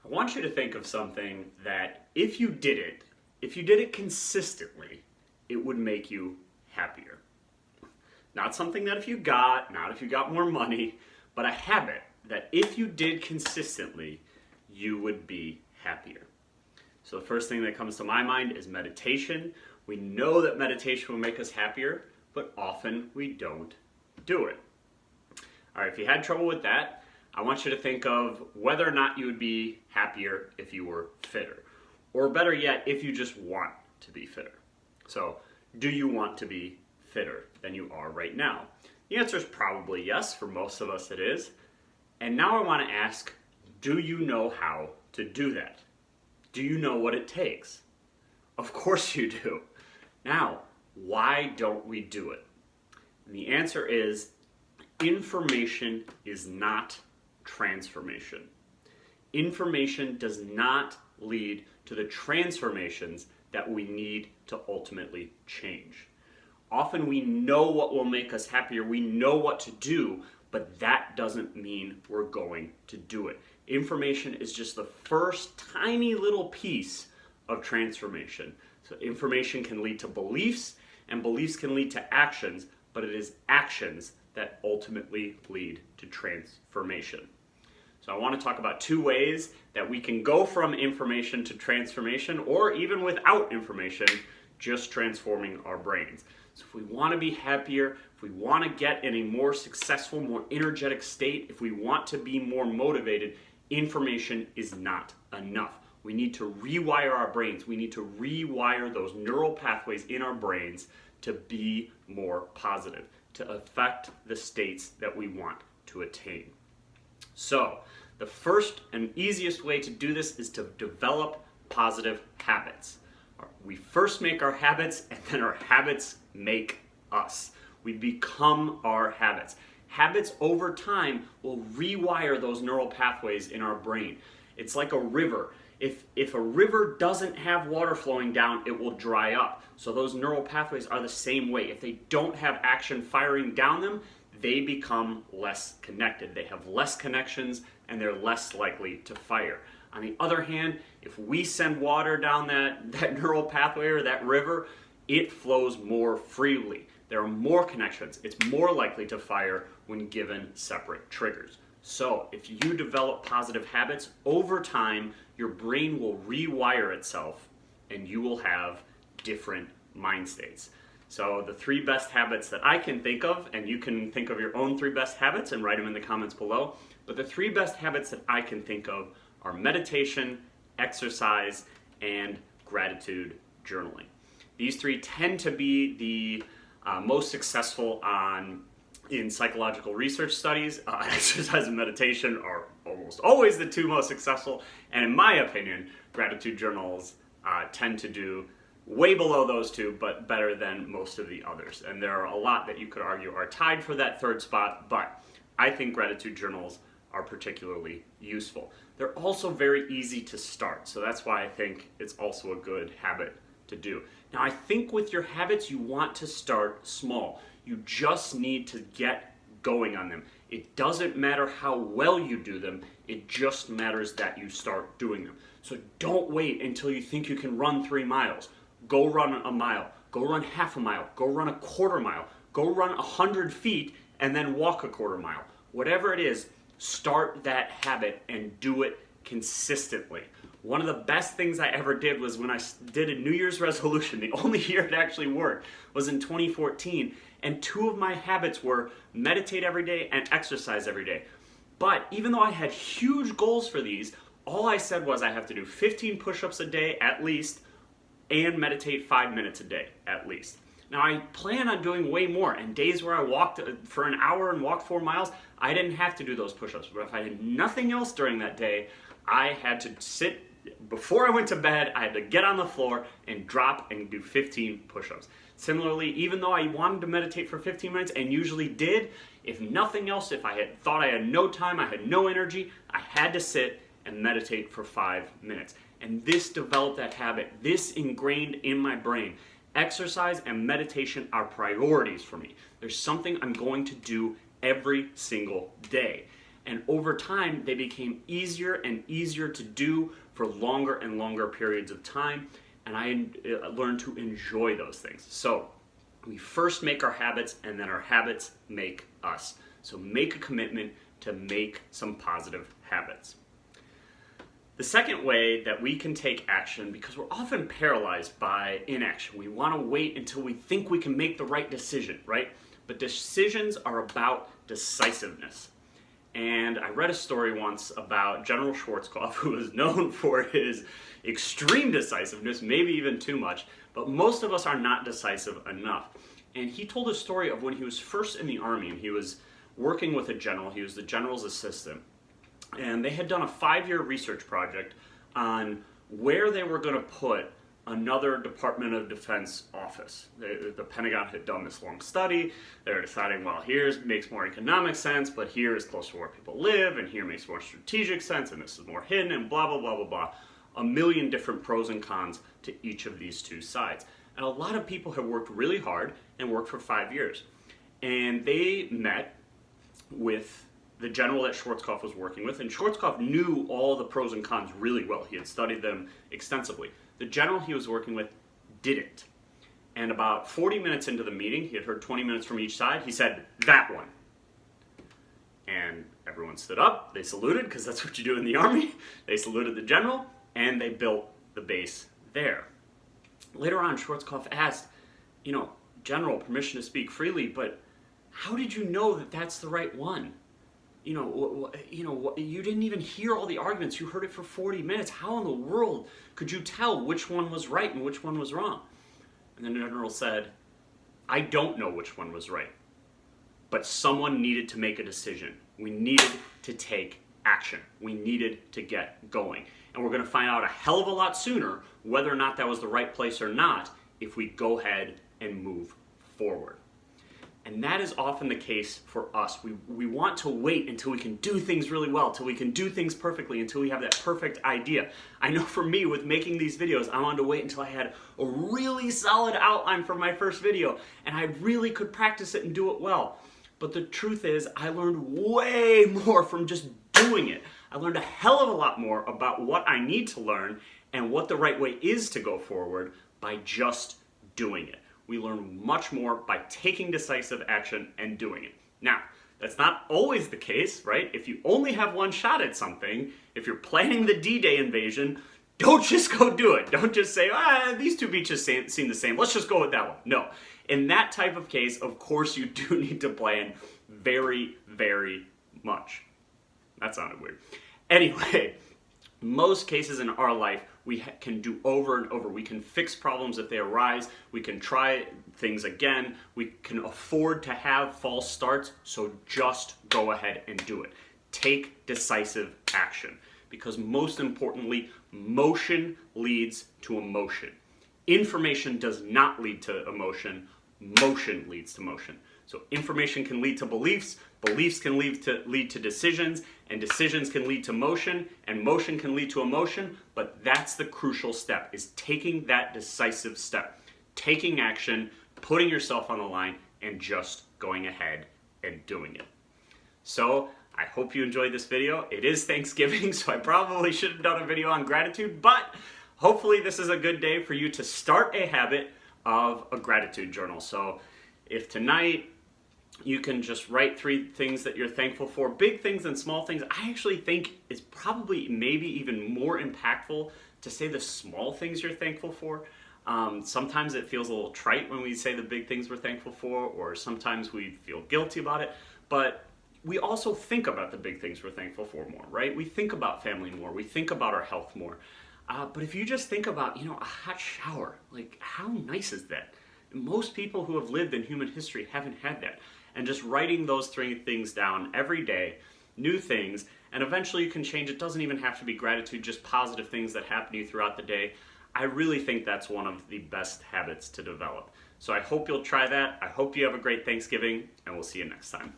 I want you to think of something that if you did it consistently, it would make you happier. Not something that not if you got more money, but a habit that if you did consistently, you would be happier. So the first thing that comes to my mind is meditation. We know that meditation will make us happier, but often we don't do it. All right, if you had trouble with that, I want you to think of whether or not you would be happier if you were fitter. Or better yet, if you just want to be fitter. So, do you want to be fitter than you are right now? The answer is probably yes. For most of us it is. And now I want to ask, do you know how to do that? Do you know what it takes? Of course you do. Now, why don't we do it? And the answer is information is not transformation. Information does not lead to the transformations that we need to ultimately change. Often we know what will make us happier, we know what to do, but that doesn't mean we're going to do it. Information is just the first tiny little piece of transformation. So information can lead to beliefs, and beliefs can lead to actions, but it is actions that ultimately lead to transformation. So I want to talk about two ways that we can go from information to transformation, or even without information, just transforming our brains. So if we want to be happier, if we want to get in a more successful, more energetic state, if we want to be more motivated, information is not enough. We need to rewire our brains. We need to rewire those neural pathways in our brains to be more positive, to affect the states that we want to attain. So, the first and easiest way to do this is to develop positive habits. We first make our habits, and then our habits make us. We become our habits. Habits over time will rewire those neural pathways in our brain. It's like a river. If a river doesn't have water flowing down, it will dry up. So those neural pathways are the same way. If they don't have action firing down them, they become less connected. They have less connections and they're less likely to fire. On the other hand, if we send water down that neural pathway or that river, it flows more freely. There are more connections. It's more likely to fire when given separate triggers. So if you develop positive habits, over time, your brain will rewire itself and you will have different mind states. So the three best habits that I can think of, and you can think of your own three best habits and write them in the comments below, but the three best habits that I can think of are meditation, exercise, and gratitude journaling. These three tend to be the most successful in psychological research studies. Exercise and meditation are almost always the two most successful, and in my opinion, gratitude journals tend to do way below those two, but better than most of the others. And there are a lot that you could argue are tied for that third spot, but I think gratitude journals are particularly useful. They're also very easy to start, so that's why I think it's also a good habit to do. Now, I think with your habits, you want to start small. You just need to get going on them. It doesn't matter how well you do them, it just matters that you start doing them. So don't wait until you think you can run 3 miles. Go run a mile, go run half a mile, go run a quarter mile, go run 100 feet, and then walk a quarter mile. Whatever it is, start that habit and do it consistently. One of the best things I ever did was when I did a New Year's resolution. The only year it actually worked was in 2014, and 2 of my habits were meditate every day and exercise every day. But even though I had huge goals for these, all I said was I have to do 15 push-ups a day at least, and meditate 5 minutes a day at least. Now I plan on doing way more, and days where I walked for an hour and walked 4 miles, I didn't have to do those push-ups. But if I did nothing else during that day, I had to sit, before I went to bed, I had to get on the floor and drop and do 15 push-ups. Similarly, even though I wanted to meditate for 15 minutes and usually did, if nothing else, if I had thought I had no time, I had no energy, I had to sit and meditate for 5 minutes. And this developed that habit. This ingrained in my brain. Exercise and meditation are priorities for me. There's something I'm going to do every single day. And over time, they became easier and easier to do for longer and longer periods of time. And I learned to enjoy those things. So we first make our habits, and then our habits make us. So make a commitment to make some positive habits. The second way that we can take action, because we're often paralyzed by inaction, we want to wait until we think we can make the right decision, right? But decisions are about decisiveness. And I read a story once about General Schwarzkopf, who is known for his extreme decisiveness, maybe even too much, but most of us are not decisive enough. And he told a story of when he was first in the army, and he was working with a general. He was the general's assistant. And they had done a 5-year research project on where they were going to put another Department of Defense office. The Pentagon had done this long study. They were deciding, well, here makes more economic sense, but here is close to where people live, and here makes more strategic sense, and this is more hidden, and blah, blah, blah, blah, blah. A million different pros and cons to each of these two sides. And a lot of people have worked really hard and worked for 5 years. And they met with the general that Schwarzkopf was working with, and Schwarzkopf knew all the pros and cons really well. He had studied them extensively. The general he was working with didn't. And about 40 minutes into the meeting, he had heard 20 minutes from each side, he said, "That one." And everyone stood up, they saluted, because that's what you do in the army. They saluted the general, and they built the base there. Later on, Schwarzkopf asked, "General, permission to speak freely, but how did you know that that's the right one? You didn't even hear all the arguments. You heard it for 40 minutes. How in the world could you tell which one was right and which one was wrong?" And the general said, "I don't know which one was right, but someone needed to make a decision. We needed to take action. We needed to get going. And we're going to find out a hell of a lot sooner whether or not that was the right place or not if we go ahead and move forward." And that is often the case for us. We want to wait until we can do things really well, until we can do things perfectly, until we have that perfect idea. I know for me, with making these videos, I wanted to wait until I had a really solid outline for my first video, and I really could practice it and do it well. But the truth is, I learned way more from just doing it. I learned a hell of a lot more about what I need to learn and what the right way is to go forward by just doing it. We learn much more by taking decisive action and doing it. Now, that's not always the case, right? If you only have one shot at something, if you're planning the D-Day invasion, don't just go do it. Don't just say, these two beaches seem the same. Let's just go with that one. No. In that type of case, of course, you do need to plan very, very much. That sounded weird. Anyway, most cases in our life, we can do over and over. We can fix problems if they arise. We can try things again. We can afford to have false starts, so just go ahead and do it. Take decisive action, because most importantly, motion leads to emotion. Information does not lead to emotion. Motion leads to motion. So information can lead to beliefs, beliefs can lead to decisions, and decisions can lead to motion, and motion can lead to emotion, but that's the crucial step, is taking that decisive step. Taking action, putting yourself on the line, and just going ahead and doing it. So, I hope you enjoyed this video. It is Thanksgiving, so I probably should have done a video on gratitude, but hopefully this is a good day for you to start a habit of a gratitude journal. So, if tonight you can just write 3 things that you're thankful for, big things and small things, I actually think it's probably maybe even more impactful to say the small things you're thankful for. Sometimes it feels a little trite when we say the big things we're thankful for, or sometimes we feel guilty about it, but we also think about the big things we're thankful for more, right? We think about family more, we think about our health more. But if you just think about, a hot shower, like how nice is that? Most people who have lived in human history haven't had that. And just writing those 3 things down every day, new things, and eventually you can change. It doesn't even have to be gratitude, just positive things that happen to you throughout the day. I really think that's one of the best habits to develop. So I hope you'll try that. I hope you have a great Thanksgiving, and we'll see you next time.